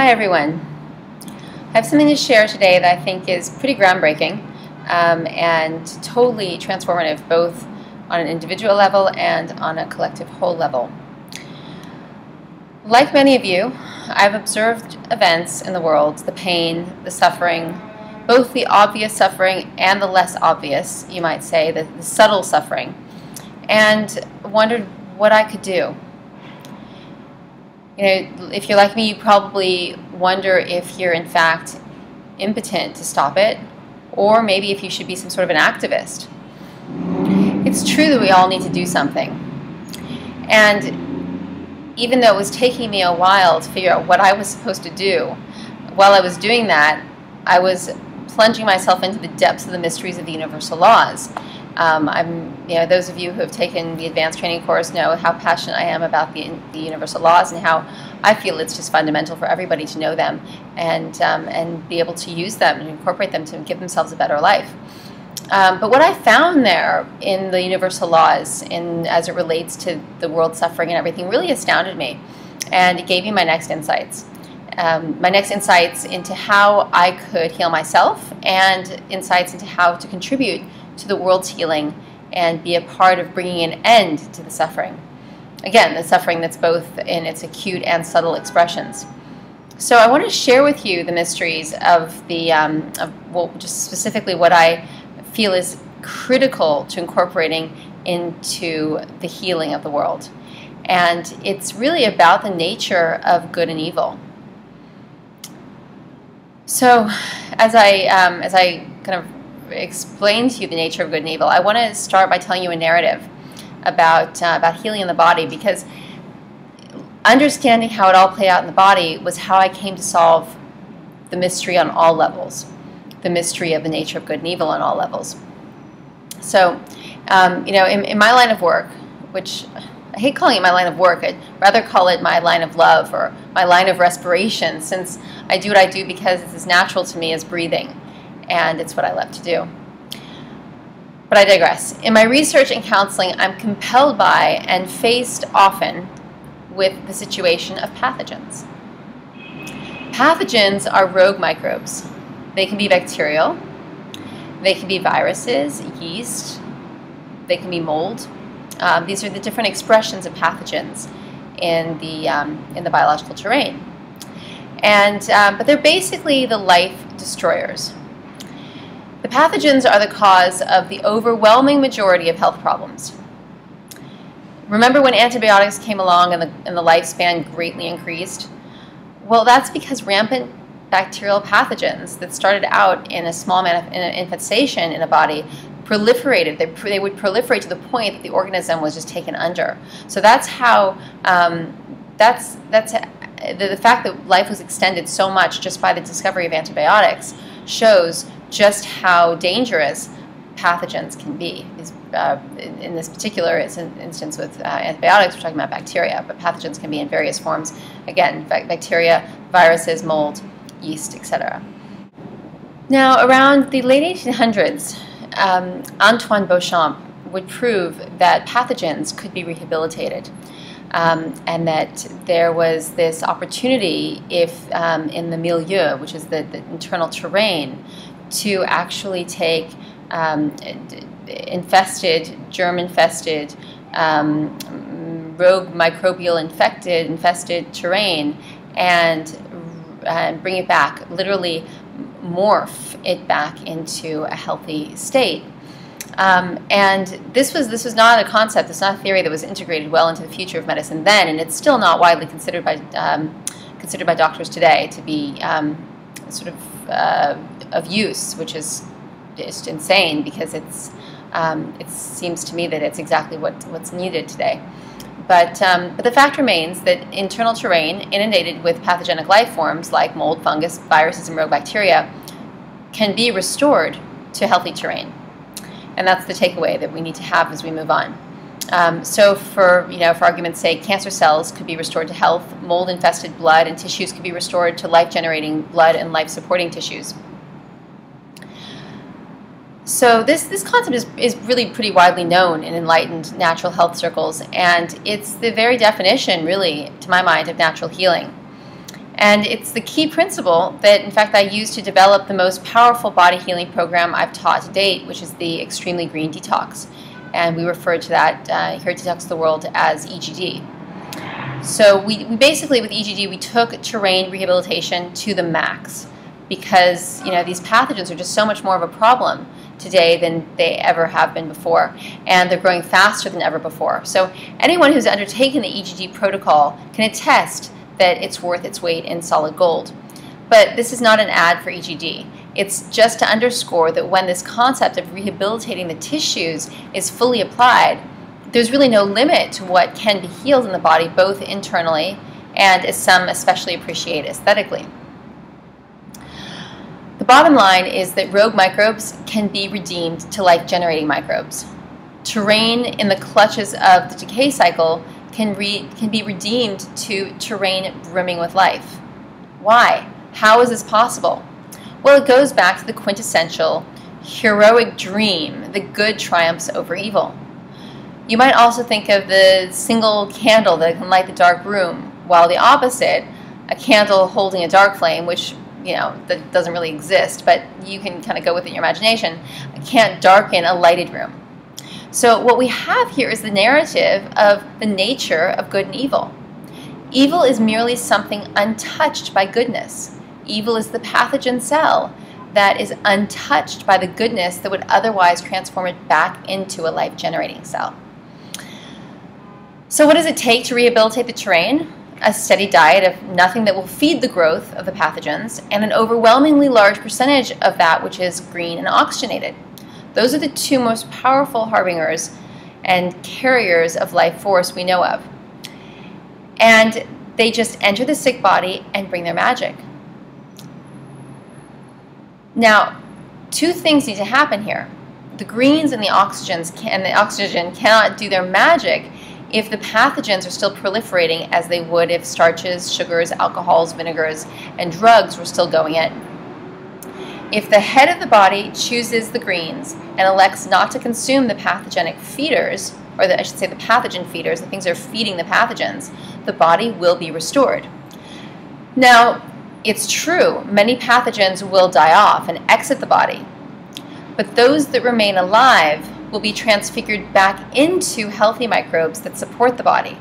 Hi everyone. I have something to share today that I think is pretty groundbreaking and totally transformative, both on an individual level and on a collective whole level. Like many of you, I've observed events in the world, the pain, the suffering, both the obvious suffering and the less obvious, you might say, the subtle suffering, and wondered what I could do. You know, if you're like me, you probably wonder if you're in fact impotent to stop it, or maybe if you should be some sort of an activist. It's true that we all need to do something. And even though it was taking me a while to figure out what I was supposed to do, while I was doing that, I was plunging myself into the depths of the mysteries of the universal laws. Those of you who have taken the advanced training course know how passionate I am about the universal laws and how I feel it's just fundamental for everybody to know them and be able to use them and incorporate them to give themselves a better life. But what I found there in the universal laws, as it relates to the world suffering and everything, really astounded me, and it gave me my next insights. My next insights into how I could heal myself, and insights into how to contribute to the world's healing and be a part of bringing an end to the suffering. Again, the suffering that's both in its acute and subtle expressions. So I want to share with you the mysteries of just specifically what I feel is critical to incorporating into the healing of the world. And it's really about the nature of good and evil. So as I kind of explain to you the nature of good and evil, I want to start by telling you a narrative about healing in the body, because understanding how it all played out in the body was how I came to solve the mystery on all levels, the mystery of the nature of good and evil on all levels. So, in my line of work, which I hate calling it my line of work, I'd rather call it my line of love or my line of respiration, since I do what I do because it's as natural to me as breathing, and it's what I love to do. But I digress. In my research and counseling, I'm compelled by and faced often with the situation of pathogens. Pathogens are rogue microbes. They can be bacterial, they can be viruses, yeast, they can be mold. These are the different expressions of pathogens in the biological terrain. But they're basically the life destroyers. The pathogens are the cause of the overwhelming majority of health problems. Remember when antibiotics came along and the lifespan greatly increased? Well, that's because rampant bacterial pathogens that started out in a small infestation in a body proliferated. They would proliferate to the point that the organism was just taken under. So that's how the fact that life was extended so much just by the discovery of antibiotics shows just how dangerous pathogens can be. In this particular instance with antibiotics, we're talking about bacteria, but pathogens can be in various forms. Again, bacteria, viruses, mold, yeast, etc. Now, around the late 1800s, Antoine Béchamp would prove that pathogens could be rehabilitated, and that there was this opportunity if in the milieu, which is the internal terrain, to actually take infested, germ-infested, rogue microbial infested terrain and bring it back, literally morph it back into a healthy state. And this was not a concept, it's not a theory that was integrated well into the future of medicine then, and it's still not widely considered by doctors today to be of use, which is just insane, because it seems to me that it's exactly what's needed today. But the fact remains that internal terrain inundated with pathogenic life forms like mold, fungus, viruses, and rogue bacteria can be restored to healthy terrain. And that's the takeaway that we need to have as we move on. So for argument's sake, cancer cells could be restored to health, mold-infested blood and tissues could be restored to life-generating blood and life-supporting tissues. So this concept is really pretty widely known in enlightened natural health circles, and it's the very definition, really, to my mind, of natural healing. And it's the key principle that, in fact, I use to develop the most powerful body healing program I've taught to date, which is the Extremely Green Detox. And we refer to that here at Detox the World as EGD. So we basically, with EGD, we took terrain rehabilitation to the max, because these pathogens are just so much more of a problem today than they ever have been before, and they're growing faster than ever before. So anyone who's undertaken the EGD protocol can attest that it's worth its weight in solid gold. But this is not an ad for EGD. It's just to underscore that when this concept of rehabilitating the tissues is fully applied, there's really no limit to what can be healed in the body, both internally and, as some especially appreciate, aesthetically. The bottom line is that rogue microbes can be redeemed to life-generating microbes. Terrain in the clutches of the decay cycle can be redeemed to terrain brimming with life. Why? How is this possible? Well, it goes back to the quintessential heroic dream, the good triumphs over evil. You might also think of the single candle that can light the dark room, while the opposite, a candle holding a dark flame, which that doesn't really exist, but you can kind of go with it in your imagination, can't darken a lighted room. So what we have here is the narrative of the nature of good and evil. Evil is merely something untouched by goodness. Evil is the pathogen cell that is untouched by the goodness that would otherwise transform it back into a life-generating cell. So what does it take to rehabilitate the terrain? A steady diet of nothing that will feed the growth of the pathogens, and an overwhelmingly large percentage of that which is green and oxygenated. Those are the two most powerful harbingers and carriers of life force we know of. And they just enter the sick body and bring their magic. Now, two things need to happen here. The greens and the oxygen cannot do their magic if the pathogens are still proliferating as they would if starches, sugars, alcohols, vinegars, and drugs were still going in. If the head of the body chooses the greens and elects not to consume the pathogenic feeders, or I should say the pathogen feeders, the things that are feeding the pathogens, the body will be restored. Now, it's true, many pathogens will die off and exit the body, but those that remain alive will be transfigured back into healthy microbes that support the body.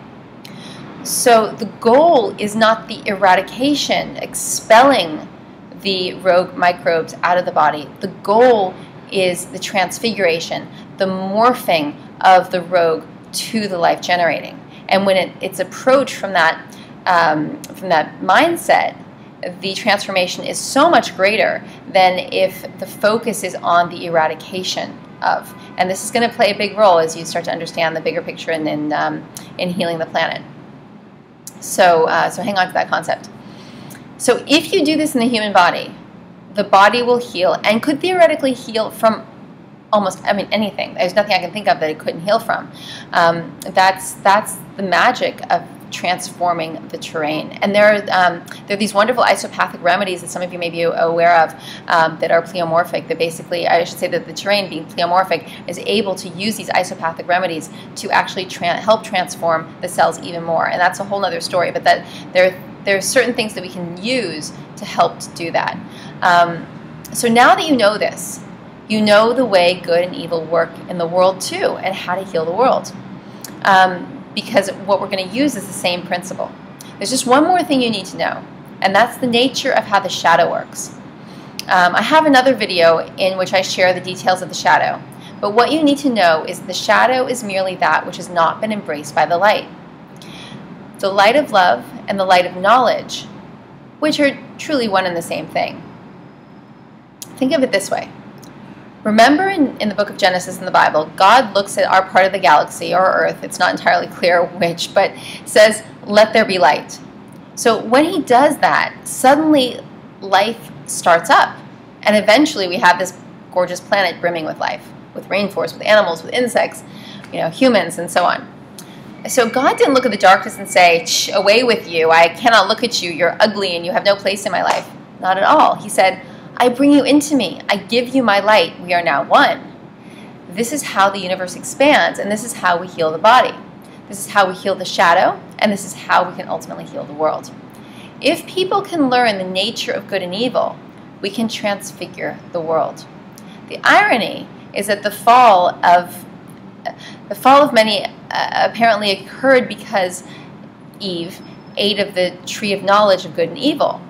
So the goal is not the eradication, expelling the rogue microbes out of the body. The goal is the transfiguration, the morphing of the rogue to the life-generating. And when it's approached from that mindset, the transformation is so much greater than if the focus is on the eradication of. And this is going to play a big role as you start to understand the bigger picture and in healing the planet. So hang on to that concept. So if you do this in the human body, the body will heal and could theoretically heal from almost, anything. There's nothing I can think of that it couldn't heal from. That's the magic of transforming the terrain. And there are these wonderful isopathic remedies that some of you may be aware of that are pleomorphic. That basically, I should say that the terrain, being pleomorphic, is able to use these isopathic remedies to actually help transform the cells even more. And that's a whole other story. But that there are certain things that we can use to help to do that. So now that you know this, you know the way good and evil work in the world too, and how to heal the world. Because what we're going to use is the same principle. There's just one more thing you need to know, and that's the nature of how the shadow works. I have another video in which I share the details of the shadow, but what you need to know is the shadow is merely that which has not been embraced by the light. The light of love and the light of knowledge, which are truly one and the same thing. Think of it this way. Remember in the book of Genesis in the Bible, God looks at our part of the galaxy, or Earth, it's not entirely clear which, but says, let there be light. So when he does that, suddenly life starts up. And eventually we have this gorgeous planet brimming with life, with rainforests, with animals, with insects, humans, and so on. So God didn't look at the darkness and say, away with you, I cannot look at you, you're ugly and you have no place in my life. Not at all. He said, I bring you into me. I give you my light. We are now one. This is how the universe expands, and this is how we heal the body. This is how we heal the shadow, and this is how we can ultimately heal the world. If people can learn the nature of good and evil, we can transfigure the world. The irony is that the fall of many apparently occurred because Eve ate of the tree of knowledge of good and evil.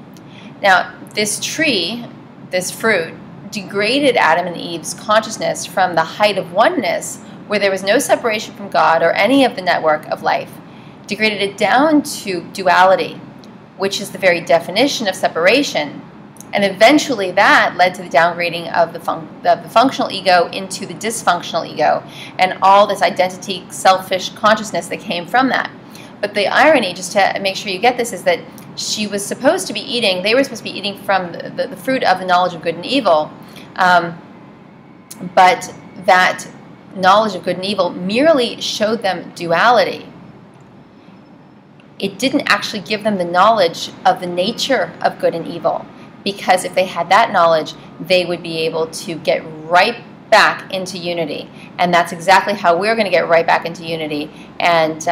Now, this tree, this fruit, degraded Adam and Eve's consciousness from the height of oneness, where there was no separation from God or any of the network of life, degraded it down to duality, which is the very definition of separation. And eventually that led to the downgrading of the functional ego into the dysfunctional ego, and all this identity, selfish consciousness that came from that. But the irony, just to make sure you get this, is that they were supposed to be eating from the fruit of the knowledge of good and evil, but that knowledge of good and evil merely showed them duality. It didn't actually give them the knowledge of the nature of good and evil, because if they had that knowledge, they would be able to get right back into unity. And that's exactly how we're going to get right back into unity, and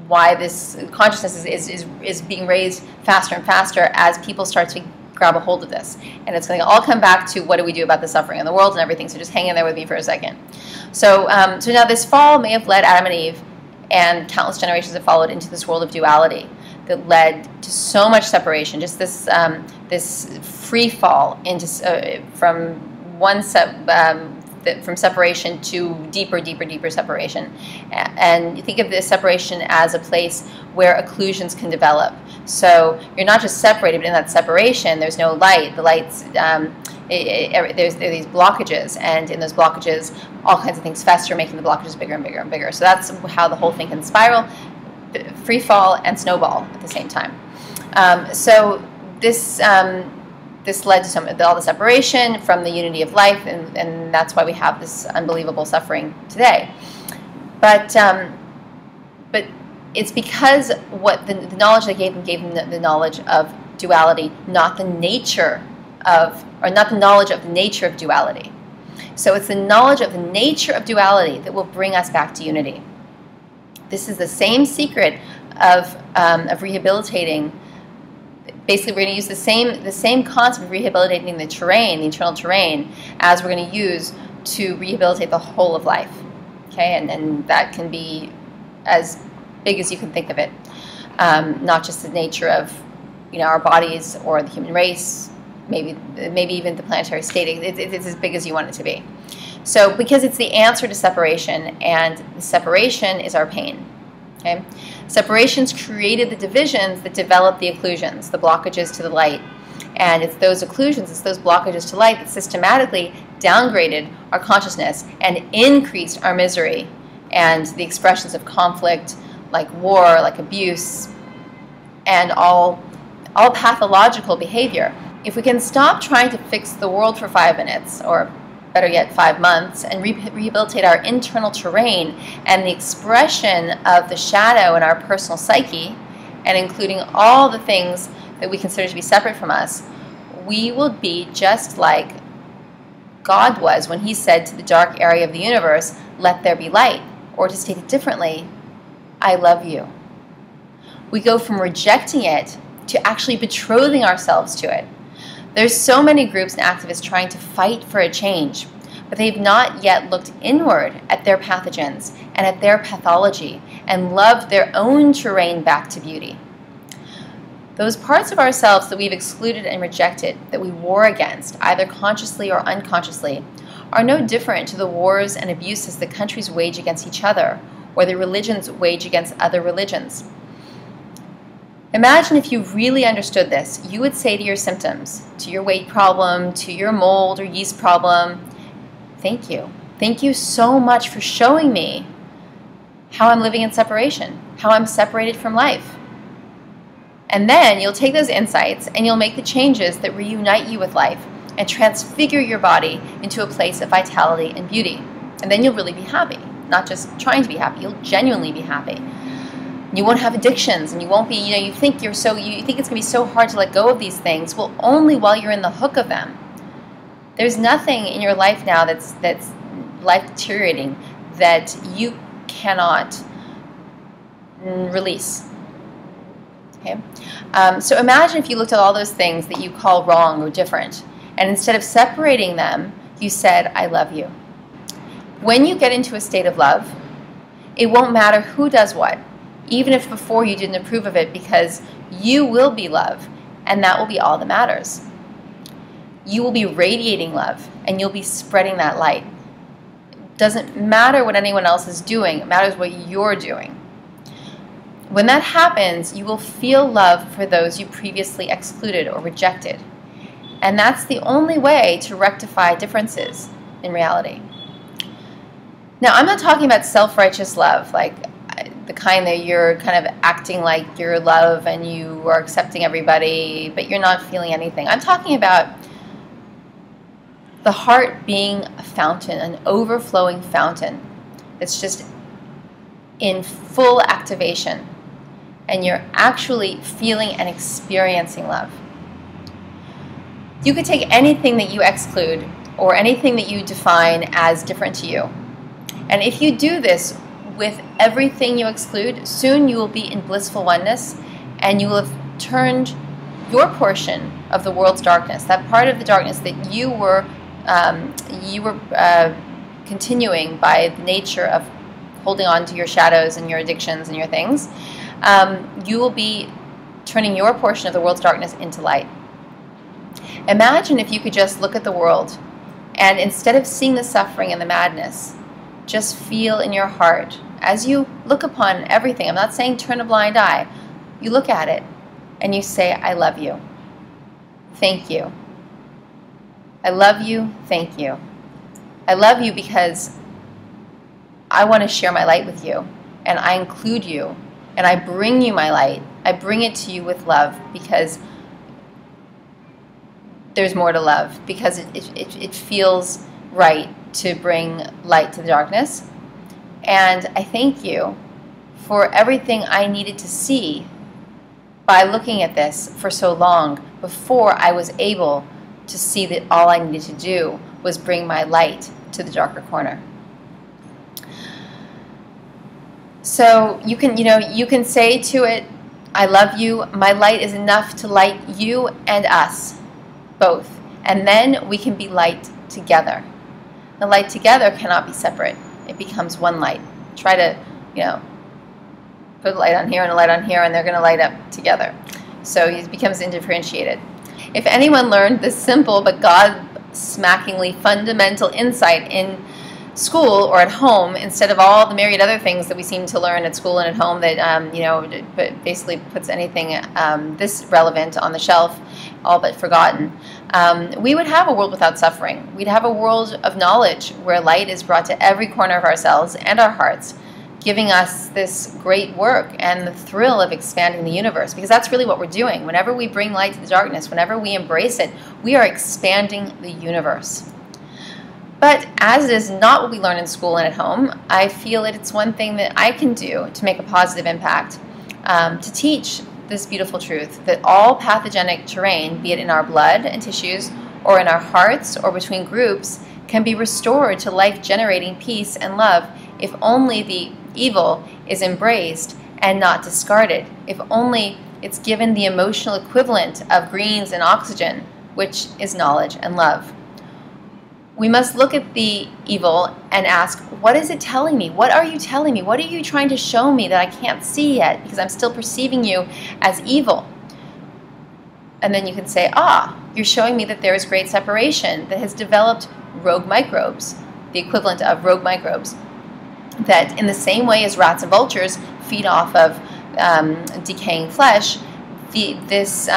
why this consciousness is being raised faster and faster as people start to grab a hold of this. And it's going to all come back to, what do we do about the suffering in the world and everything. So just hang in there with me for a second. So now this fall may have led Adam and Eve and countless generations that followed into this world of duality that led to so much separation, just this this free fall into from separation to deeper separation. And you think of this separation as a place where occlusions can develop. So you're not just separated, but in that separation, there's no light. The light's there are these blockages, and in those blockages, all kinds of things fester, making the blockages bigger and bigger and bigger. So that's how the whole thing can spiral, free fall, and snowball at the same time. So this led to all the separation from the unity of life, and that's why we have this unbelievable suffering today. But it's because what the knowledge they gave them the knowledge of duality, not the nature of, or not the knowledge of the nature of duality. So it's the knowledge of the nature of duality that will bring us back to unity. This is the same secret of rehabilitating. Basically, we're going to use the same concept of rehabilitating the terrain, the internal terrain, as we're going to use to rehabilitate the whole of life. Okay, and that can be as big as you can think of it, not just the nature of our bodies or the human race, maybe even the planetary state. It's as big as you want it to be. So because it's the answer to separation, and the separation is our pain. Okay? Separations created the divisions that developed the occlusions, the blockages to the light. And it's those occlusions, it's those blockages to light that systematically downgraded our consciousness and increased our misery and the expressions of conflict, like war, like abuse, and all pathological behavior. If we can stop trying to fix the world for 5 minutes, or better yet 5 months, and rehabilitate our internal terrain and the expression of the shadow in our personal psyche, and including all the things that we consider to be separate from us, we will be just like God was when he said to the dark area of the universe, "Let there be light," or to state it differently, "I love you." We go from rejecting it to actually betrothing ourselves to it. There's so many groups and activists trying to fight for a change, but they've not yet looked inward at their pathogens and at their pathology and loved their own terrain back to beauty. Those parts of ourselves that we've excluded and rejected, that we war against, either consciously or unconsciously, are no different to the wars and abuses that countries wage against each other, or the religions wage against other religions. Imagine if you really understood this, you would say to your symptoms, to your weight problem, to your mold or yeast problem, "Thank you. Thank you so much for showing me how I'm living in separation, how I'm separated from life." And then you'll take those insights and you'll make the changes that reunite you with life and transfigure your body into a place of vitality and beauty. And then you'll really be happy, not just trying to be happy, you'll genuinely be happy. You won't have addictions, and you won't be, you think it's going to be so hard to let go of these things. Well, only while you're in the hook of them. There's nothing in your life now that's life deteriorating that you cannot release. Okay? So imagine if you looked at all those things that you call wrong or different, and instead of separating them, you said, I love you. When you get into a state of love, it won't matter who does what, even if before you didn't approve of it, because you will be love, and that will be all that matters. You will be radiating love, and you'll be spreading that light. It doesn't matter what anyone else is doing, it matters what you're doing. When that happens, you will feel love for those you previously excluded or rejected. And that's the only way to rectify differences in reality. Now, I'm not talking about self-righteous love, like the kind that you're kind of acting like you're love and you are accepting everybody, but you're not feeling anything. I'm talking about the heart being a fountain, an overflowing fountain that's just in full activation, and you're actually feeling and experiencing love. You could take anything that you exclude or anything that you define as different to you, and if you do this with everything you exclude, soon you will be in blissful oneness, and you will have turned your portion of the world's darkness, that part of the darkness that you were continuing by the nature of holding on to your shadows and your addictions and your things, you will be turning your portion of the world's darkness into light. Imagine if you could just look at the world, and instead of seeing the suffering and the madness, just feel in your heart, as you look upon everything, I'm not saying turn a blind eye, you look at it and you say, I love you. Thank you. I love you. Thank you. I love you because I want to share my light with you, and I include you, and I bring you my light. I bring it to you with love because there's more to love, because it feels right to bring light to the darkness. And I thank you for everything I needed to see by looking at this for so long before I was able to see that all I needed to do was bring my light to the darker corner. So you can say to it, I love you, my light is enough to light you and us both, and then we can be light together. The light together cannot be separate. It becomes one light. Try to, put a light on here and a light on here, and they're going to light up together. So it becomes indifferentiated. If anyone learned this simple but God-smackingly fundamental insight in school or at home, instead of all the myriad other things that we seem to learn at school and at home that, but basically puts anything this relevant on the shelf, all but forgotten, we would have a world without suffering. We'd have a world of knowledge where light is brought to every corner of ourselves and our hearts, giving us this great work and the thrill of expanding the universe, because that's really what we're doing. Whenever we bring light to the darkness, whenever we embrace it, we are expanding the universe. But as it is not what we learn in school and at home, I feel that it's one thing that I can do to make a positive impact, to teach this beautiful truth that all pathogenic terrain, be it in our blood and tissues, or in our hearts, or between groups, can be restored to life-generating peace and love if only the evil is embraced and not discarded, if only it's given the emotional equivalent of greens and oxygen, which is knowledge and love. We must look at the evil and ask, what is it telling me? What are you telling me? What are you trying to show me that I can't see yet because I'm still perceiving you as evil? And then you can say, you're showing me that there is great separation that has developed rogue microbes, the equivalent of rogue microbes, that in the same way as rats and vultures feed off of decaying flesh, these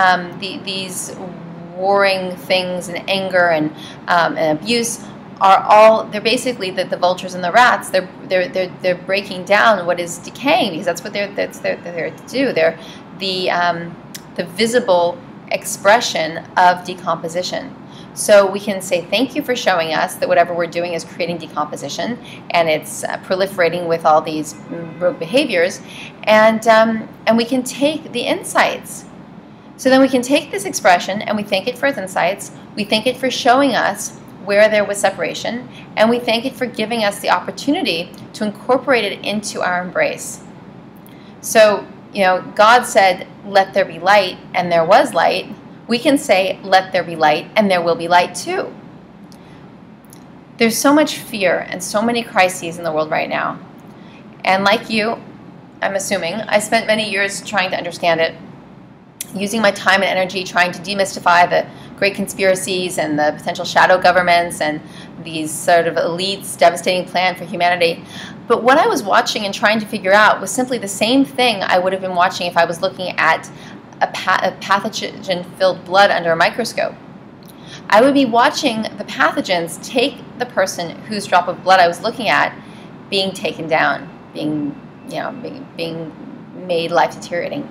warring things and anger and abuse are all, they're basically the vultures and the rats, they're breaking down what is decaying, because that's what they're there to do. They're the visible expression of decomposition. So we can say thank you for showing us that whatever we're doing is creating decomposition, and it's proliferating with all these rogue behaviors, and we can take the insights. So then we can take this expression and we thank it for its insights, we thank it for showing us where there was separation, and we thank it for giving us the opportunity to incorporate it into our embrace. So, God said, let there be light, and there was light, we can say, let there be light, and there will be light too. There's so much fear and so many crises in the world right now. And like you, I'm assuming, I spent many years trying to understand it, using my time and energy trying to demystify the great conspiracies and the potential shadow governments and these sort of elites' devastating plan for humanity. But what I was watching and trying to figure out was simply the same thing I would have been watching if I was looking at a pathogen-filled blood under a microscope. I would be watching the pathogens take the person whose drop of blood I was looking at being taken down, being made life-deteriorating.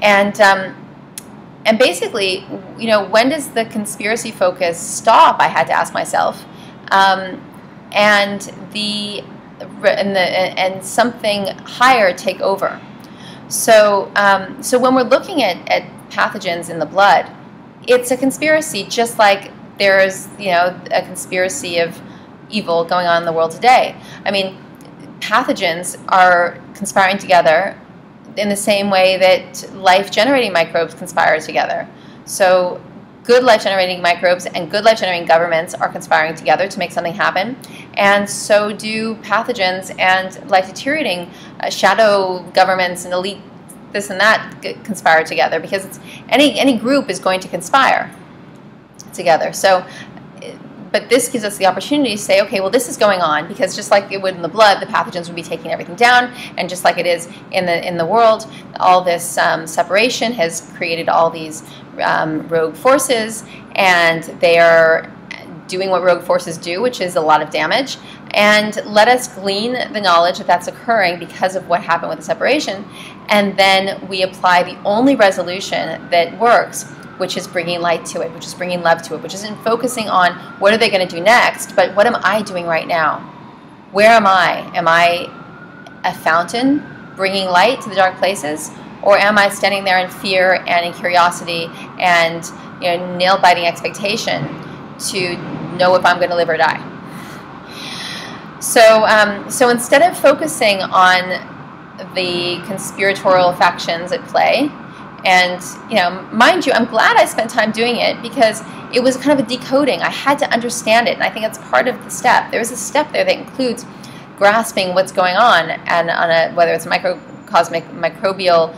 And basically, when does the conspiracy focus stop? I had to ask myself, and something higher take over. So when we're looking at pathogens in the blood, it's a conspiracy, just like there's a conspiracy of evil going on in the world today. I mean, pathogens are conspiring together in the same way that life-generating microbes conspire together. So good life-generating microbes and good life-generating governments are conspiring together to make something happen, and so do pathogens and life-deteriorating shadow governments and elite this and that conspire together, because it's, any group is going to conspire together. So, but this gives us the opportunity to say, okay, well, this is going on because just like it would in the blood, the pathogens would be taking everything down, and just like it is in the world, all this separation has created all these rogue forces, and they are doing what rogue forces do, which is a lot of damage. And let us glean the knowledge that that's occurring because of what happened with the separation, and then we apply the only resolution that works, which is bringing light to it, which is bringing love to it, which isn't focusing on what are they going to do next, but what am I doing right now? Where am I? Am I a fountain bringing light to the dark places, or am I standing there in fear and in curiosity and nail-biting expectation to know if I'm going to live or die? So instead of focusing on the conspiratorial factions at play, and mind you, I'm glad I spent time doing it because it was kind of a decoding. I had to understand it, and I think that's part of the step. There is a step there that includes grasping what's going on, and on a, whether it's a microcosmic, microbial,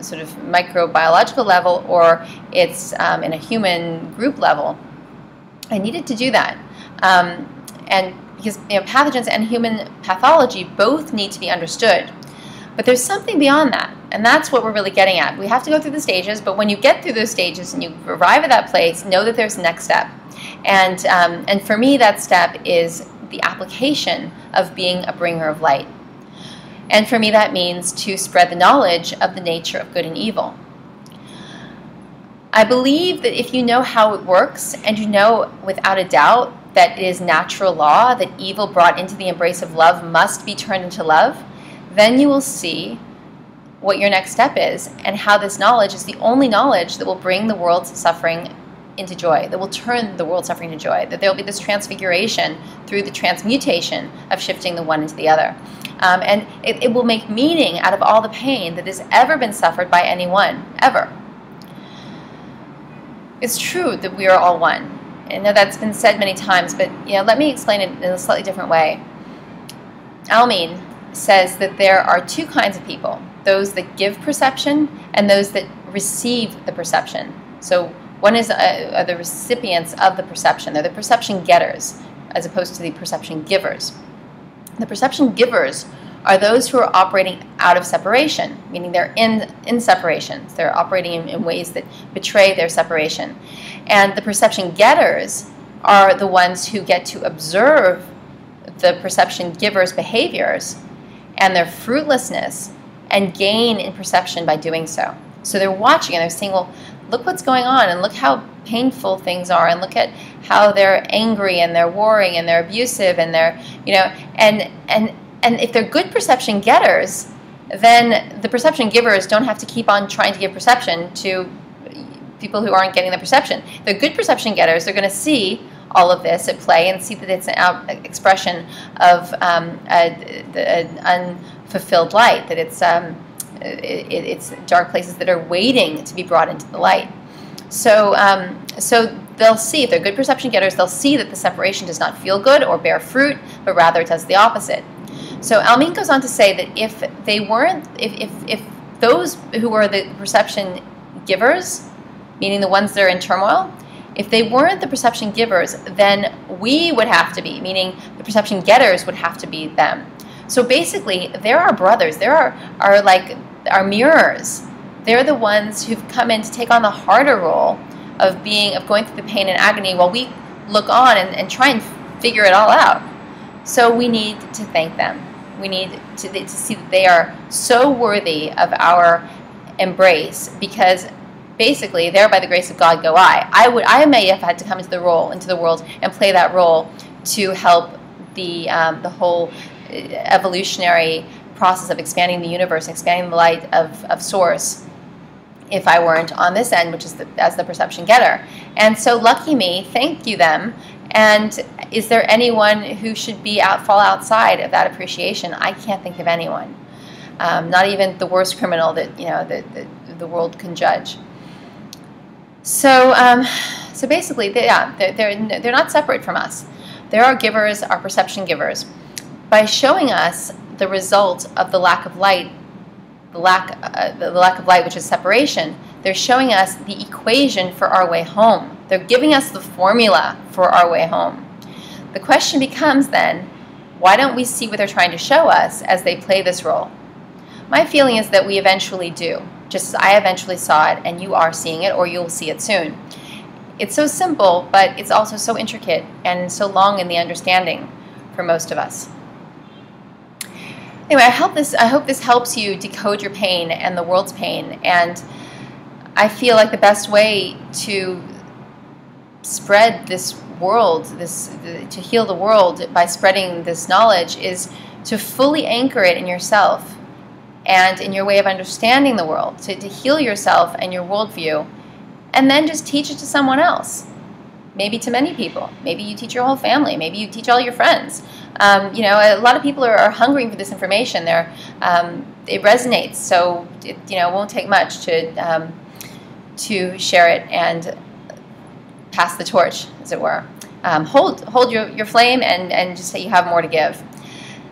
sort of microbiological level, or it's in a human group level. I needed to do that, and because pathogens and human pathology both need to be understood. But there's something beyond that, and that's what we're really getting at. We have to go through the stages, but when you get through those stages and you arrive at that place, know that there's a next step. And for me, that step is the application of being a bringer of light. And for me, that means to spread the knowledge of the nature of good and evil. I believe that if you know how it works, and you know without a doubt that it is natural law that evil brought into the embrace of love must be turned into love, then you will see what your next step is, and how this knowledge is the only knowledge that will bring the world's suffering into joy, that will turn the world's suffering into joy, that there will be this transfiguration through the transmutation of shifting the one into the other. And it will make meaning out of all the pain that has ever been suffered by anyone, ever. It's true that we are all one. I know that's been said many times, but let me explain it in a slightly different way. Almeen says that there are two kinds of people: those that give perception and those that receive the perception. So one is the recipients of the perception. They're the perception getters as opposed to the perception givers. The perception givers are those who are operating out of separation, meaning they're in separation. They're operating in ways that betray their separation. And the perception getters are the ones who get to observe the perception givers' behaviors and their fruitlessness and gain in perception by doing so. So they're watching and they're saying, well, look what's going on, and look how painful things are, and look at how they're angry and they're warring and they're abusive and they're, and if they're good perception getters, then the perception givers don't have to keep on trying to give perception to people who aren't getting the perception. They're good perception getters. They're going to see all of this at play and see that it's an expression of an unfulfilled light, that it's it's dark places that are waiting to be brought into the light. So, so they'll see, if they're good perception getters, they'll see that the separation does not feel good or bear fruit, but rather it does the opposite. So Almin goes on to say that if they weren't, if those who were the perception givers, meaning the ones that are in turmoil, if they weren't the perception givers, then we would have to be, meaning the perception getters would have to be them. So basically, they're our brothers. They're like our mirrors. They're the ones who've come in to take on the harder role of going through the pain and agony while we look on and try and figure it all out. So we need to thank them. We need to see that they are so worthy of our embrace, because basically, there by the grace of God go I. I may have had to come into the world and play that role to help the whole evolutionary process of expanding the universe, expanding the light of Source, if I weren't on this end, which is as the perception getter. And so lucky me, thank you them. And is there anyone who should fall outside of that appreciation? I can't think of anyone. Not even the worst criminal that the world can judge. So so basically, they're not separate from us. They're our givers, our perception givers. By showing us the result of the lack of light, the lack of light, which is separation, they're showing us the equation for our way home. They're giving us the formula for our way home. The question becomes then, why don't we see what they're trying to show us as they play this role? My feeling is that we eventually do, just as I eventually saw it, and you are seeing it, or you'll see it soon. It's so simple, but it's also so intricate and so long in the understanding for most of us. Anyway, I hope this helps you decode your pain and the world's pain, and I feel like the best way to spread this world, to heal the world by spreading this knowledge, is to fully anchor it in yourself and in your way of understanding the world, to heal yourself and your worldview, and then just teach it to someone else. Maybe to many people. Maybe you teach your whole family. Maybe you teach all your friends. A lot of people are hungering for this information. It resonates, so it won't take much to share it and pass the torch, as it were. Hold your flame and just say you have more to give.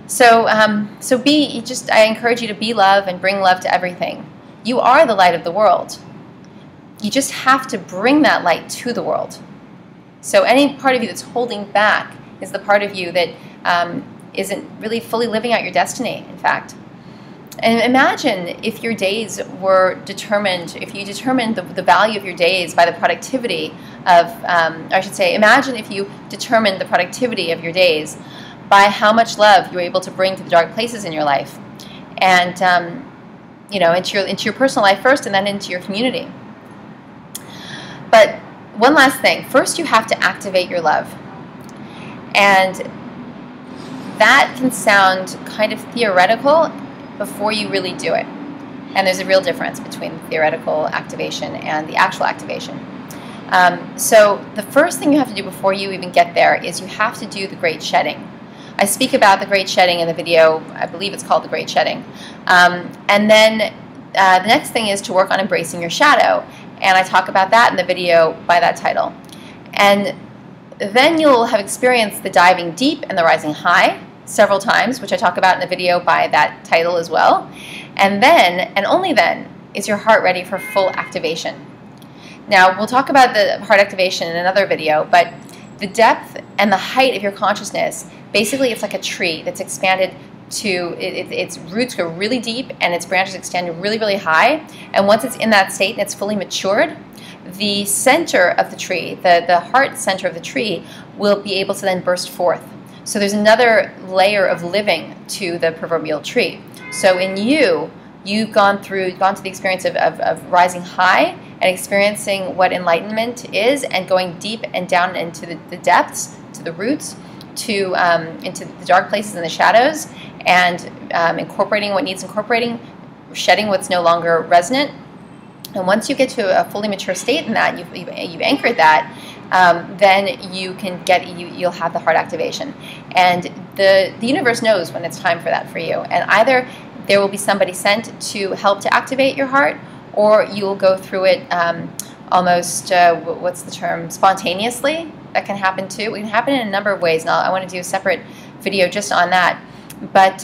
So I encourage you to be love and bring love to everything. You are the light of the world. You just have to bring that light to the world. So any part of you that's holding back is the part of you that isn't really fully living out your destiny, in fact. And imagine if your days were determined, if you determined the value of your days by the productivity of, imagine if you determined the productivity of your days by how much love you were able to bring to the dark places in your life. And, into your personal life first, and then into your community. But one last thing. First, you have to activate your love. And that can sound kind of theoretical before you really do it. And there's a real difference between theoretical activation and the actual activation. So the first thing you have to do before you even get there is you have to do the great shedding. I speak about the great shedding in the video. I believe it's called the great shedding. And then the next thing is to work on embracing your shadow. And I talk about that in the video by that title. And then you'll have experienced the diving deep and the rising high several times, which I talk about in the video by that title as well. And then, and only then, is your heart ready for full activation. Now, we'll talk about the heart activation in another video, but the depth and the height of your consciousness, basically it's like a tree that's expanded to, its roots go really deep and its branches extend really, really high. And once it's in that state and it's fully matured, the center of the tree, the heart center of the tree, will be able to then burst forth. So there's another layer of living to the proverbial tree. So in you've gone to the experience of rising high and experiencing what enlightenment is, and going deep and down into the depths, to the roots, into the dark places and the shadows, and incorporating what needs incorporating, shedding what's no longer resonant. And once you get to a fully mature state in that, you've anchored that, then you can you'll have the heart activation. And the universe knows when it's time for that for you. And either there will be somebody sent to help to activate your heart, or you will go through it almost, what's the term, spontaneously. That can happen too. It can happen in a number of ways, and I want to do a separate video just on that. But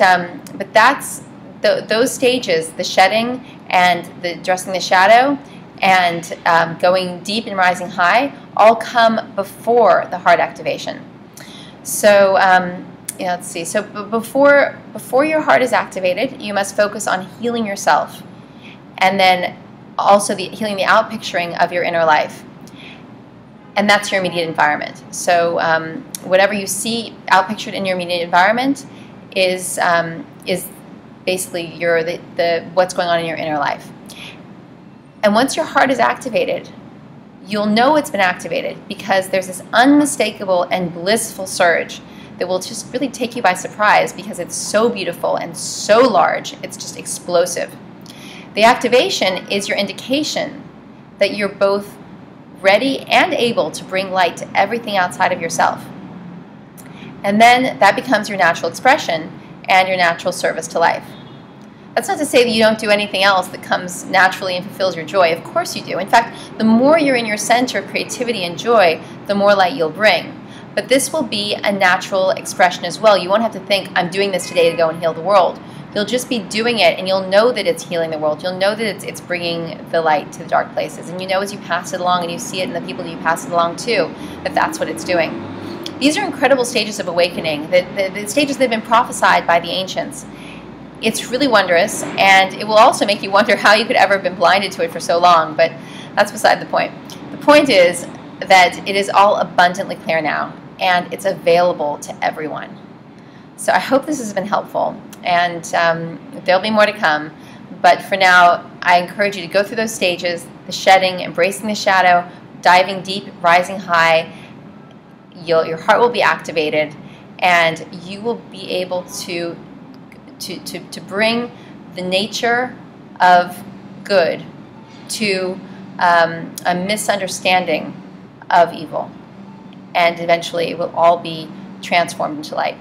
that's those stages, the shedding and the addressing the shadow and going deep and rising high, all come before the heart activation. So yeah, let's see. So before your heart is activated, you must focus on healing yourself, and then also healing the outpicturing of your inner life. And that's your immediate environment. So whatever you see outpictured in your immediate environment is basically what's going on in your inner life. And once your heart is activated, you'll know it's been activated because there's this unmistakable and blissful surge that will just really take you by surprise because it's so beautiful and so large. It's just explosive. The activation is your indication that you're both ready and able to bring light to everything outside of yourself. And then that becomes your natural expression and your natural service to life. That's not to say that you don't do anything else that comes naturally and fulfills your joy. Of course you do. In fact, the more you're in your center of creativity and joy, the more light you'll bring. But this will be a natural expression as well. You won't have to think, I'm doing this today to go and heal the world. You'll just be doing it, and you'll know that it's healing the world. You'll know that it's bringing the light to the dark places. And you know as you pass it along and you see it in the people that you pass it along to, that that's what it's doing. These are incredible stages of awakening, the stages that have been prophesied by the ancients. It's really wondrous, and it will also make you wonder how you could ever have been blinded to it for so long, but that's beside the point. The point is that it is all abundantly clear now, and it's available to everyone. So I hope this has been helpful, and there'll be more to come, but for now, I encourage you to go through those stages, the shedding, embracing the shadow, diving deep, rising high. Your heart will be activated, and you will be able to bring the nature of good to a misunderstanding of evil, and eventually it will all be transformed into light.